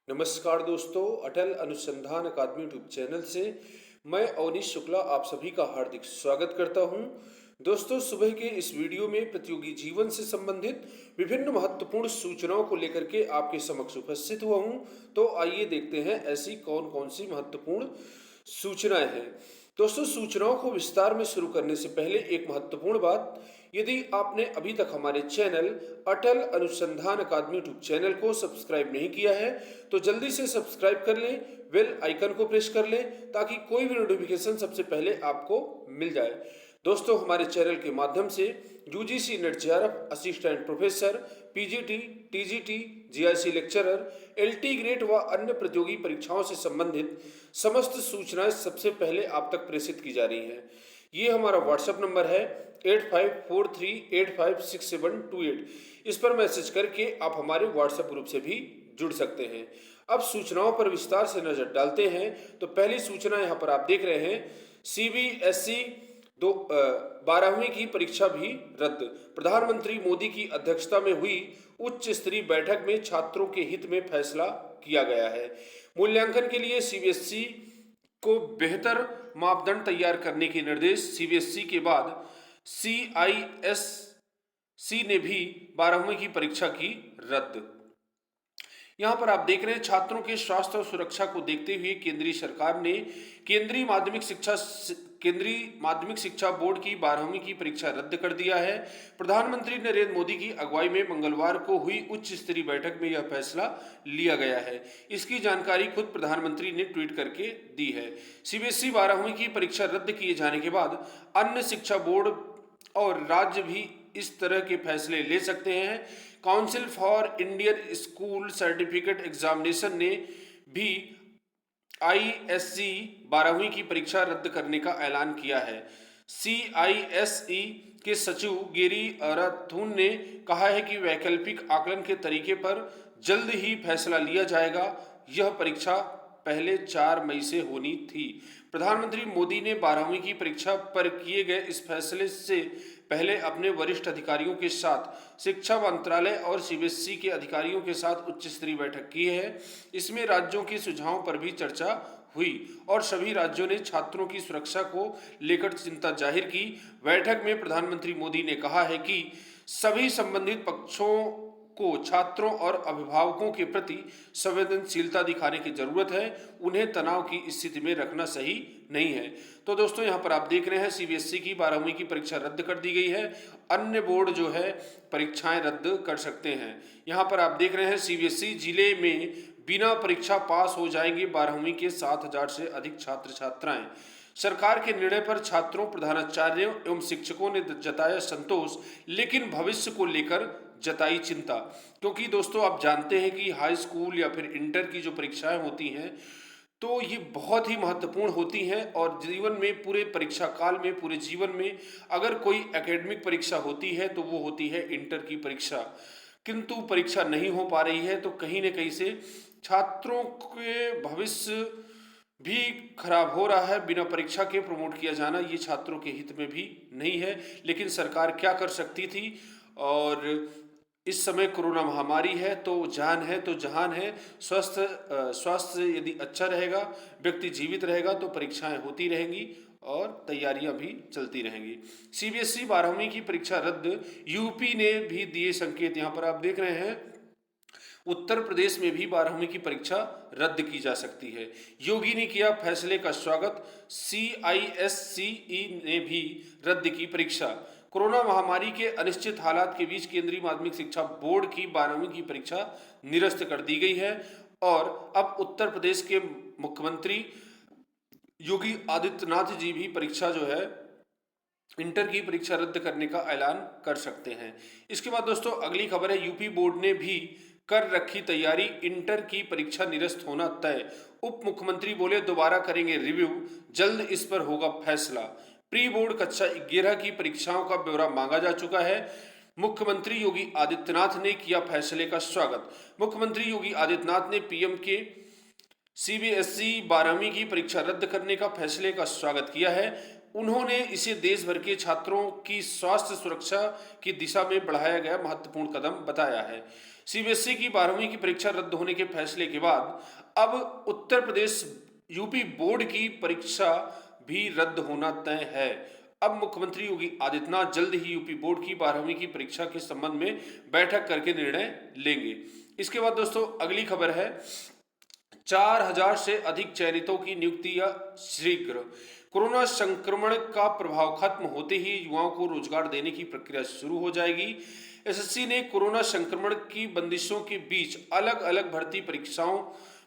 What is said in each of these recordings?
नमस्कार दोस्तों, अटल अनुसंधान अकादमी यूट्यूब चैनल से मैं अवनीश शुक्ला आप सभी का हार्दिक स्वागत करता हूं। दोस्तों, सुबह के इस वीडियो में प्रतियोगी जीवन से संबंधित विभिन्न महत्वपूर्ण सूचनाओं को लेकर के आपके समक्ष उपस्थित हुआ हूं। तो आइए देखते हैं ऐसी कौन कौन सी महत्वपूर्ण सूचनाएं हैं। दोस्तों, सूचनाओं को विस्तार में शुरू करने से पहले एक महत्वपूर्ण बात, यदि आपने अभी तक हमारे चैनल अटल अनुसंधान अकादमी यूट्यूब चैनल को सब्सक्राइब नहीं किया है तो जल्दी से सब्सक्राइब कर लें, बेल आइकन को प्रेस कर लें ताकि कोई भी नोटिफिकेशन सबसे पहले आपको मिल जाए। दोस्तों, हमारे चैनल के माध्यम से UGC net JRF assistant professor, PGT, TGT, GIC lecturer, LT grade व अन्य प्रतियोगी परीक्षाओं से संबंधित समस्त सूचनाएं सबसे पहले आप तक प्रेषित की जा रही हैं। ये हमारा व्हाट्सएप नंबर है 8543856728। इस पर मैसेज करके आप हमारे व्हाट्सएप ग्रुप से भी जुड़ सकते हैं। अब सूचनाओं पर विस्तार से नजर डालते हैं। तो पहली सूचना यहाँ पर आप देख रहे हैं, सीबीएसई 12वीं की परीक्षा भी रद्द। प्रधानमंत्री मोदी की अध्यक्षता में हुई उच्च स्तरीय बैठक में छात्रों के हित में फैसला किया गया है। मूल्यांकन के लिए सीबीएसई को बेहतर मापदंड तैयार करने के निर्देश। सीबीएसई के बाद सीआईएससी ने भी 12वीं की परीक्षा की रद्द। यहाँ पर आप देख रहे हैं, छात्रों के स्वास्थ्य और सुरक्षा को देखते हुए केंद्रीय सरकार ने केंद्रीय माध्यमिक शिक्षा बोर्ड की 12वीं की परीक्षा रद्द कर दिया है। प्रधानमंत्री नरेंद्र मोदी की अगुवाई में मंगलवार को हुई उच्च स्तरीय बैठक में यह फैसला लिया गया है। इसकी जानकारी खुद प्रधानमंत्री ने ट्वीट करके दी है। सीबीएसई 12वीं की परीक्षा रद्द किए जाने के बाद अन्य शिक्षा बोर्ड और राज्य भी इस तरह के फैसले ले सकते हैं। Council for Indian school certificate examination ने भी आईएससी 12वीं की परीक्षा रद्द करने का ऐलान किया है। सीआईएसई के सचिव गेरी अराथून ने कहा है कि वैकल्पिक आकलन के तरीके पर जल्द ही फैसला लिया जाएगा। यह परीक्षा पहले 4 मई से होनी थी। प्रधानमंत्री मोदी ने 12वीं की परीक्षा पर किए गए इस फैसले से पहले अपने वरिष्ठ अधिकारियों के साथ शिक्षा मंत्रालय और सीबीएसई के अधिकारियों के साथ उच्च स्तरीय बैठक की है। इसमें राज्यों के सुझावों पर भी चर्चा हुई और सभी राज्यों ने छात्रों की सुरक्षा को लेकर चिंता जाहिर की। बैठक में प्रधानमंत्री मोदी ने कहा है कि सभी संबंधित पक्षों को छात्रों और अभिभावकों के प्रति संवेदनशीलता दिखाने की जरूरत है। उन्हें तनाव की स्थिति में रखना सही नहीं है। तो दोस्तों, यहाँ पर आप देख रहे हैं, सीबीएसई की 12वीं की परीक्षा रद्द कर दी गई है। अन्य बोर्ड जो है परीक्षाएं रद्द कर सकते हैं। यहाँ पर आप देख रहे हैं, सीबीएसई जिले में बिना परीक्षा पास हो जाएंगे 12वीं के 7,000 से अधिक छात्र छात्राएं। सरकार के निर्णय पर छात्रों, प्रधानाचार्यों एवं शिक्षकों ने जताया संतोष, लेकिन भविष्य को लेकर जताई चिंता। क्योंकि दोस्तों, आप जानते हैं कि हाई स्कूल या फिर इंटर की जो परीक्षाएं होती हैं तो ये बहुत ही महत्वपूर्ण होती हैं और जीवन में, पूरे परीक्षा काल में, पूरे जीवन में अगर कोई एकेडमिक परीक्षा होती है तो वो होती है इंटर की परीक्षा। किंतु परीक्षा नहीं हो पा रही है तो कहीं न कहीं से छात्रों के भविष्य भी खराब हो रहा है। बिना परीक्षा के प्रमोट किया जाना ये छात्रों के हित में भी नहीं है। लेकिन सरकार क्या कर सकती थी, और इस समय कोरोना महामारी है तो जान है तो जहान है। स्वास्थ्य यदि अच्छा रहेगा, व्यक्ति जीवित रहेगा तो परीक्षाएं होती रहेंगी और तैयारियां भी चलती रहेंगी। सीबीएसई 12वीं की परीक्षा रद्द, यूपी ने भी दिए संकेत। यहाँ पर आप देख रहे हैं, उत्तर प्रदेश में भी 12वीं की परीक्षा रद्द की जा सकती है। योगी ने किया फैसले का स्वागत। सीआईएससीई ने भी रद्द की परीक्षा। कोरोना महामारी के अनिश्चित हालात के बीच केंद्रीय माध्यमिक शिक्षा बोर्ड की 12वीं की परीक्षा निरस्त कर दी गई है और अब उत्तर प्रदेश के मुख्यमंत्री योगी आदित्यनाथ जी भी परीक्षा जो है इंटर की परीक्षा रद्द करने का ऐलान कर सकते हैं। इसके बाद दोस्तों, अगली खबर है, यूपी बोर्ड ने भी कर रखी तैयारी, इंटर की परीक्षा निरस्त होना तय। उप मुख्यमंत्री बोले दोबारा करेंगे रिव्यू, जल्द इस पर होगा फैसला। प्री बोर्ड कक्षा 11 की परीक्षाओं का ब्यौरा मांगा जा चुका है। मुख्यमंत्री योगी आदित्यनाथ ने किया फैसले का स्वागत। मुख्यमंत्री योगी आदित्यनाथ ने पीएम के सीबीएसई 12वीं की परीक्षा रद्द करने का फैसले का स्वागत किया है। उन्होंने इसे देश भर के छात्रों की स्वास्थ्य सुरक्षा की दिशा में बढ़ाया गया महत्वपूर्ण कदम बताया है। सीबीएसई की 12वीं की परीक्षा रद्द होने के फैसले के बाद अब उत्तर प्रदेश यूपी बोर्ड की परीक्षा भी रद्द होना तय है। अब मुख्यमंत्री योगी आदित्यनाथ जल्द ही यूपी बोर्ड की 12वीं की परीक्षा के संबंध में बैठक करके निर्णय लेंगे। इसके बाद दोस्तों अगली खबर है, 4000 से अधिक चयनितों की नियुक्ति शीघ्र। कोरोना संक्रमण का प्रभाव खत्म होते ही युवाओं को रोजगार देने की प्रक्रिया शुरू हो जाएगी। एसएससी ने कोरोना संक्रमण की बंदिशों के बीच अलग अलग भर्ती परीक्षाओं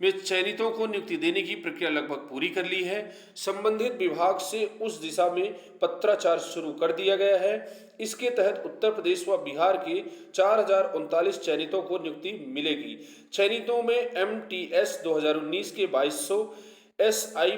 में चयनितों को नियुक्ति देने की प्रक्रिया लगभग पूरी कर ली है। संबंधित विभाग से उस दिशा में पत्राचार शुरू कर दिया गया है। इसके तहत उत्तर प्रदेश व बिहार के 4039 चयनितों को नियुक्ति मिलेगी। चयनितों में एमटीएस 2019 के 2200, एसआई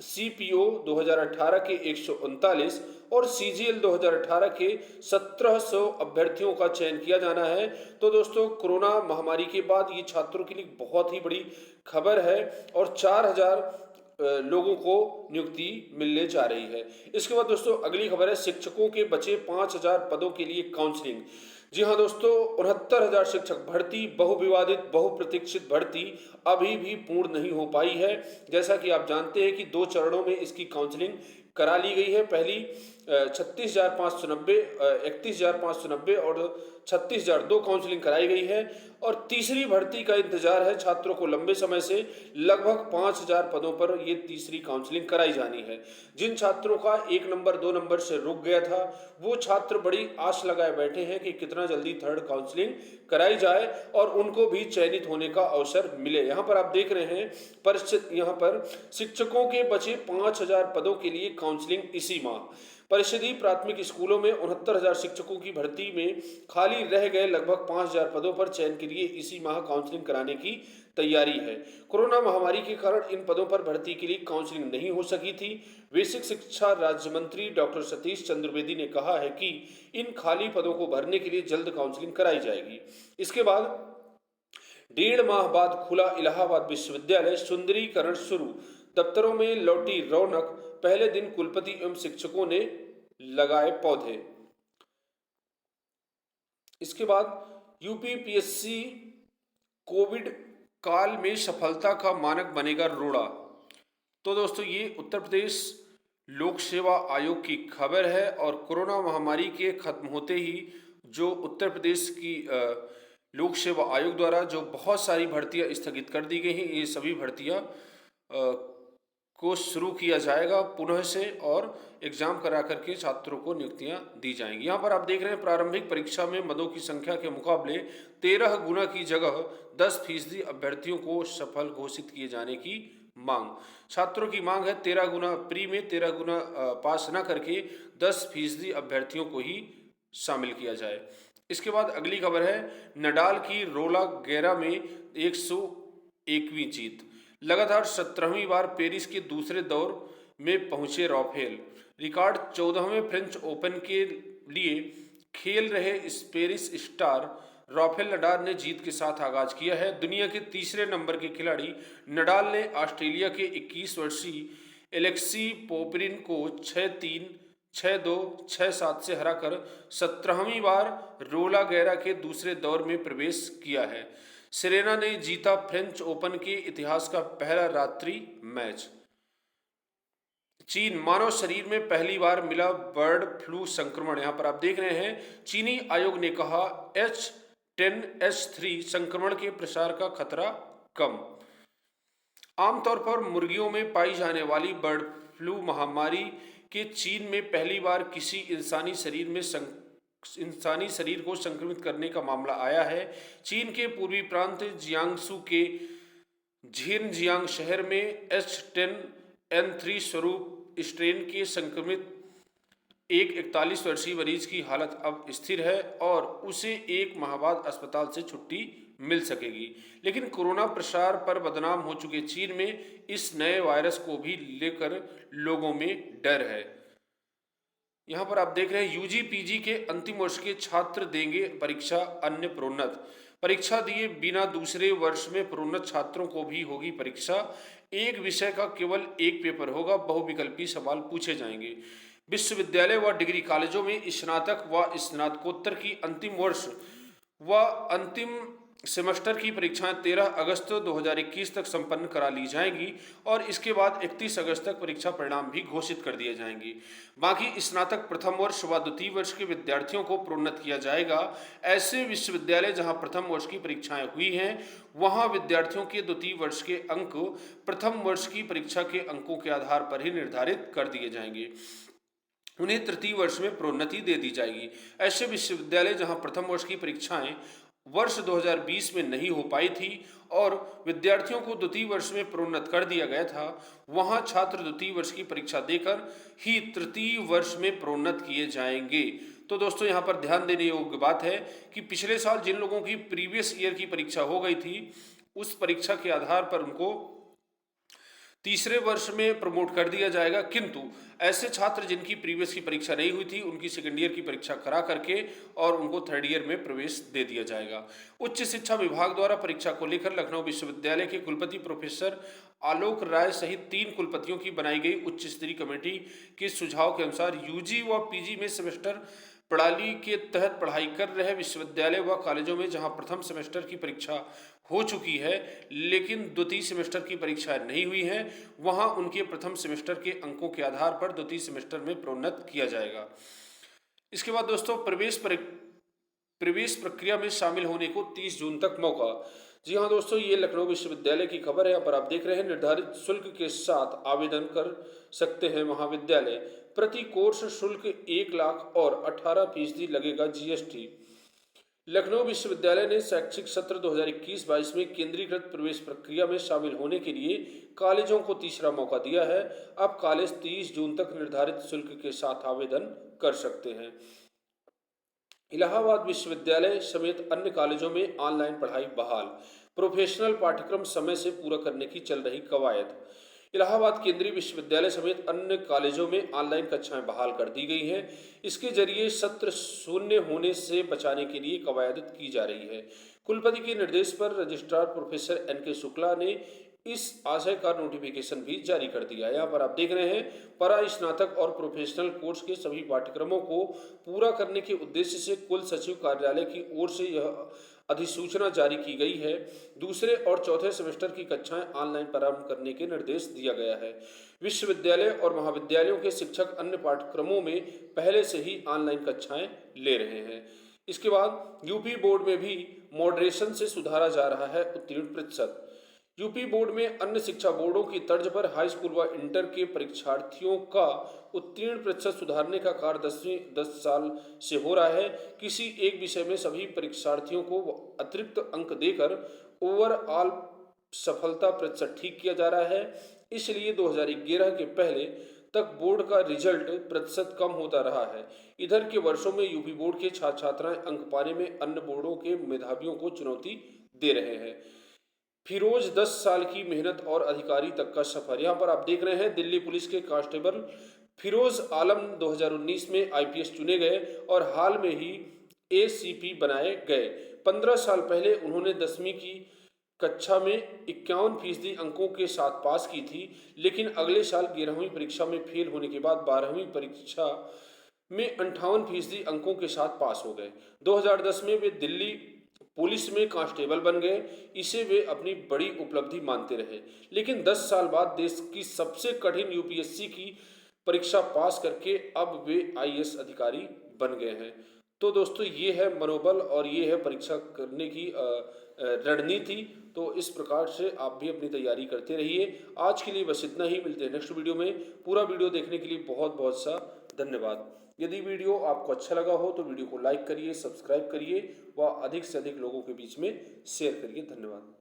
सीपीओ 2018 के 139 और सीजीएल 2018 के 1700 अभ्यर्थियों का चयन किया जाना है। तो दोस्तों कोरोना महामारी के बाद ये छात्रों के लिए बहुत ही बड़ी खबर है और 4000 लोगों को नियुक्ति मिलने जा रही है। इसके बाद दोस्तों अगली खबर है, शिक्षकों के बचे 5000 पदों के लिए काउंसलिंग। जी हाँ दोस्तों, 69,000 शिक्षक भर्ती बहुविवादित बहुप्रतीक्षित भर्ती अभी भी पूर्ण नहीं हो पाई है। जैसा कि आप जानते हैं कि 2 चरणों में इसकी काउंसलिंग करा ली गई है। पहली 36,590, 31,590 और 36,002 काउंसलिंग कराई गई है और तीसरी भर्ती का इंतजार है छात्रों को लंबे समय से। लगभग 5,000 पदों पर ये तीसरी काउंसलिंग कराई जानी है। जिन छात्रों का 1 नंबर 2 नंबर से रुक गया था वो छात्र बड़ी आश लगाए बैठे हैं कि कितना जल्दी थर्ड काउंसलिंग कराई जाए और उनको भी चयनित होने का अवसर मिले। यहाँ पर आप देख रहे हैं परिषद, यहाँ पर शिक्षकों के बचे 5,000 पदों के लिए काउंसलिंग इसी माह। परिषदीय प्राथमिक स्कूलों में 69,000 शिक्षकों की भर्ती में खाली रह गए लगभग 5,000 पदों पर चयन के लिए इसी माह काउंसलिंग कराने की तैयारी है। कोरोना महामारी के कारण इन पदों पर भर्ती के लिए काउंसलिंग नहीं हो सकी थी। बेसिक शिक्षा राज्य मंत्री डॉक्टर सतीश चंद्र द्विवेदी ने कहा है कि इन खाली पदों को भरने के लिए जल्द काउंसलिंग कराई जाएगी। इसके बाद 1.5 माह बाद खुला इलाहाबाद विश्वविद्यालय, सुंदरीकरण शुरू, दफ्तरों में लौटी रौनक। पहले दिन कुलपति एवं शिक्षकों ने लगाए पौधे। इसके बाद यूपीपीएससी कोविड काल में सफलता का मानक बनेगा रोड़ा। तो दोस्तों ये उत्तर प्रदेश लोक सेवा आयोग की खबर है और कोरोना महामारी के खत्म होते ही जो उत्तर प्रदेश की लोक सेवा आयोग द्वारा जो बहुत सारी भर्तियां स्थगित कर दी गई हैं, ये सभी भर्तियां को शुरू किया जाएगा पुनः से और एग्जाम करा करके छात्रों को नियुक्तियां दी जाएंगी। यहाँ पर आप देख रहे हैं प्रारंभिक परीक्षा में मदों की संख्या के मुकाबले 13 गुना की जगह 10% अभ्यर्थियों को सफल घोषित किए जाने की मांग। छात्रों की मांग है 13 गुना प्री में 13 गुना पास न करके 10% अभ्यर्थियों को ही शामिल किया जाए। इसके बाद अगली खबर है, नडाल की रोला गेरा में 101वीं जीत। लगातार 17वीं बार पेरिस के दूसरे दौर में पहुंचे राफेल। रिकॉर्ड 14वें फ्रेंच ओपन के लिए खेल रहे पेरिस स्टार राफेल नडाल ने जीत के साथ आगाज किया है। दुनिया के तीसरे नंबर के खिलाड़ी नडाल ने ऑस्ट्रेलिया के 21 वर्षीय एलेक्सी पोपरिन को 6-3, 6-2, 6-7 से हराकर 17वीं बार रोला गेरा के दूसरे दौर में प्रवेश किया है। सेरेना ने जीता फ्रेंच ओपन के इतिहास का पहला रात्रि मैच। चीन, मानव शरीर में पहली बार मिला बर्ड फ्लू संक्रमण। यहाँ पर आप देख रहे हैं चीनी आयोग ने कहा H10N3 संक्रमण के प्रसार का खतरा कम। आमतौर पर मुर्गियों में पाई जाने वाली बर्ड फ्लू महामारी के चीन में पहली बार किसी इंसानी शरीर को संक्रमित करने का मामला आया है। चीन के पूर्वी प्रांत जियांगसू के झिनजियांग शहर में H10N3 स्वरूप स्ट्रेन के संक्रमित एक 41 वर्षीय मरीज की हालत अब स्थिर है और उसे 1 माह बाद अस्पताल से छुट्टी मिल सकेगी। लेकिन कोरोना प्रसार पर बदनाम हो चुके चीन में इस नए वायरस को भी लेकर लोगों में डर है। यहाँ पर आप देख रहे हैं यूजी पीजी के अंतिम वर्ष के छात्र देंगे परीक्षा, अन्य प्रोन्नत। परीक्षा दिए बिना दूसरे वर्ष में प्रोन्नत छात्रों को भी होगी परीक्षा। एक विषय का केवल एक पेपर होगा, बहुविकल्पी सवाल पूछे जाएंगे। विश्वविद्यालय व डिग्री कॉलेजों में स्नातक व स्नातकोत्तर की अंतिम वर्ष व अंतिम सेमेस्टर की परीक्षाएं 13 अगस्त 2021 तक संपन्न करा ली जाएंगी और इसके बाद 31 अगस्त तक परीक्षा परिणाम भी घोषित कर दिए जाएंगे। बाकी स्नातक प्रथम वर्ष व द्वितीय वर्ष के विद्यार्थियों को प्रोन्नत किया जाएगा। ऐसे विश्वविद्यालय जहां प्रथम वर्ष की परीक्षाएं हुई हैं वहां विद्यार्थियों के द्वितीय वर्ष के अंक प्रथम वर्ष की परीक्षा के अंकों के आधार पर ही निर्धारित कर दिए जाएंगे। उन्हें तृतीय वर्ष में प्रोन्नति दे दी जाएगी। ऐसे विश्वविद्यालय जहां प्रथम वर्ष की परीक्षाएं वर्ष 2020 में नहीं हो पाई थी और विद्यार्थियों को द्वितीय वर्ष में प्रोन्नत कर दिया गया था, वहां छात्र द्वितीय वर्ष की परीक्षा देकर ही तृतीय वर्ष में प्रोन्नत किए जाएंगे। तो दोस्तों यहाँ पर ध्यान देने योग्य बात है कि पिछले साल जिन लोगों की प्रीवियस ईयर की परीक्षा हो गई थी, उस परीक्षा के आधार पर उनको तीसरे वर्ष में प्रमोट कर दिया जाएगा, किंतु ऐसे छात्र जिनकी प्रीवियस की परीक्षा नहीं हुई थी उनकी सेकेंड ईयर की परीक्षा करा करके और उनको थर्ड ईयर में प्रवेश दे दिया जाएगा। उच्च शिक्षा विभाग द्वारा परीक्षा को लेकर लखनऊ विश्वविद्यालय के कुलपति प्रोफेसर आलोक राय सहित 3 कुलपतियों की बनाई गई उच्च स्तरीय कमेटी के सुझाव के अनुसार यूजी व पीजी में सेमेस्टर प्रणाली के तहत पढ़ाई कर रहे विश्वविद्यालय व कॉलेजों में जहां प्रथम सेमेस्टर की परीक्षा हो चुकी है लेकिन द्वितीय सेमेस्टर की परीक्षाएं नहीं हुई हैं, वहां उनके प्रथम सेमेस्टर के अंकों के आधार पर द्वितीय सेमेस्टर में प्रोन्नत किया जाएगा। इसके बाद दोस्तों प्रवेश प्रक्रिया में शामिल होने को 30 जून तक मौका। जी हाँ दोस्तों, ये लखनऊ विश्वविद्यालय की खबर है। यहाँ पर आप देख रहे हैं निर्धारित शुल्क के साथ आवेदन कर सकते हैं महाविद्यालय। प्रति कोर्स शुल्क 1 लाख और 18% लगेगा जीएसटी। लखनऊ विश्वविद्यालय ने शैक्षिक सत्र 2021-22 में केंद्रीकृत प्रवेश प्रक्रिया में शामिल होने के लिए कॉलेजों को तीसरा मौका दिया है। अब कॉलेज 30 जून तक निर्धारित शुल्क के साथ आवेदन कर सकते हैं। इलाहाबाद विश्वविद्यालय समेत अन्य कॉलेजों में ऑनलाइन पढ़ाई बहाल। प्रोफेशनल पाठ्यक्रम समय से पूरा करने की चल रही कवायद। इलाहाबाद केंद्रीय विश्वविद्यालय समेत अन्य कॉलेजों में ऑनलाइन कक्षाएं बहाल कर दी गई हैं। इसके जरिए सत्र शून्य होने से बचाने के लिए कवायद की जा रही है। कुलपति के निर्देश पर रजिस्ट्रार प्रोफेसर एनके शुक्ला ने इस आशय का नोटिफिकेशन भी जारी कर दिया है। यहाँ पर आप देख रहे हैं परा स्नातक और प्रोफेशनल कोर्स के सभी पाठ्यक्रमों को पूरा करने के उद्देश्य से कुल सचिव कार्यालय की ओर से यह अधिसूचना जारी की गई है। दूसरे और चौथे सेमेस्टर की कक्षाएं ऑनलाइन प्रारंभ करने के निर्देश दिया गया है। विश्वविद्यालय और महाविद्यालयों के शिक्षक अन्य पाठ्यक्रमों में पहले से ही ऑनलाइन कक्षाएं ले रहे हैं। इसके बाद यूपी बोर्ड में भी मॉडरेशन से सुधारा जा रहा है उत्तीर्ण प्रतिशत। यूपी बोर्ड में अन्य शिक्षा बोर्डों की तर्ज पर हाई स्कूल व इंटर के परीक्षार्थियों का उत्तीर्ण प्रतिशत सुधारने का कार्य 10 साल से हो रहा है। किसी एक विषय में सभी परीक्षार्थियों को अतिरिक्त अंक देकर ओवरऑल सफलता प्रतिशत ठीक किया जा रहा है। इसलिए 2011 के पहले तक बोर्ड का रिजल्ट प्रतिशत कम होता रहा है। इधर के वर्षों में यूपी बोर्ड के छात्र छात्राएं अंक पाने में अन्य बोर्डों के मेधावियों को चुनौती दे रहे हैं। फिरोज 10 साल की मेहनत और अधिकारी तक का सफर। यहाँ पर आप देख रहे हैं दिल्ली पुलिस के कांस्टेबल फिरोज आलम 2019 में आईपीएस चुने गए और हाल में ही एसीपी बनाए गए। 15 साल पहले उन्होंने 10वीं की कक्षा में 51% अंकों के साथ पास की थी, लेकिन अगले साल 11वीं परीक्षा में फेल होने के बाद 12वीं परीक्षा में 58% अंकों के साथ पास हो गए। 2010 में वे दिल्ली पुलिस में कांस्टेबल बन गए। इसे वे अपनी बड़ी उपलब्धि मानते रहे, लेकिन 10 साल बाद देश की सबसे कठिन यूपीएससी की परीक्षा पास करके अब वे आईएएस अधिकारी बन गए हैं। तो दोस्तों ये है मनोबल और ये है परीक्षा करने की रणनीति। तो इस प्रकार से आप भी अपनी तैयारी करते रहिए। आज के लिए बस इतना ही, मिलते हैं नेक्स्ट वीडियो में। पूरा वीडियो देखने के लिए बहुत बहुत सा धन्यवाद। यदि वीडियो आपको अच्छा लगा हो तो वीडियो को लाइक करिए, सब्सक्राइब करिए व अधिक से अधिक लोगों के बीच में शेयर करिए। धन्यवाद।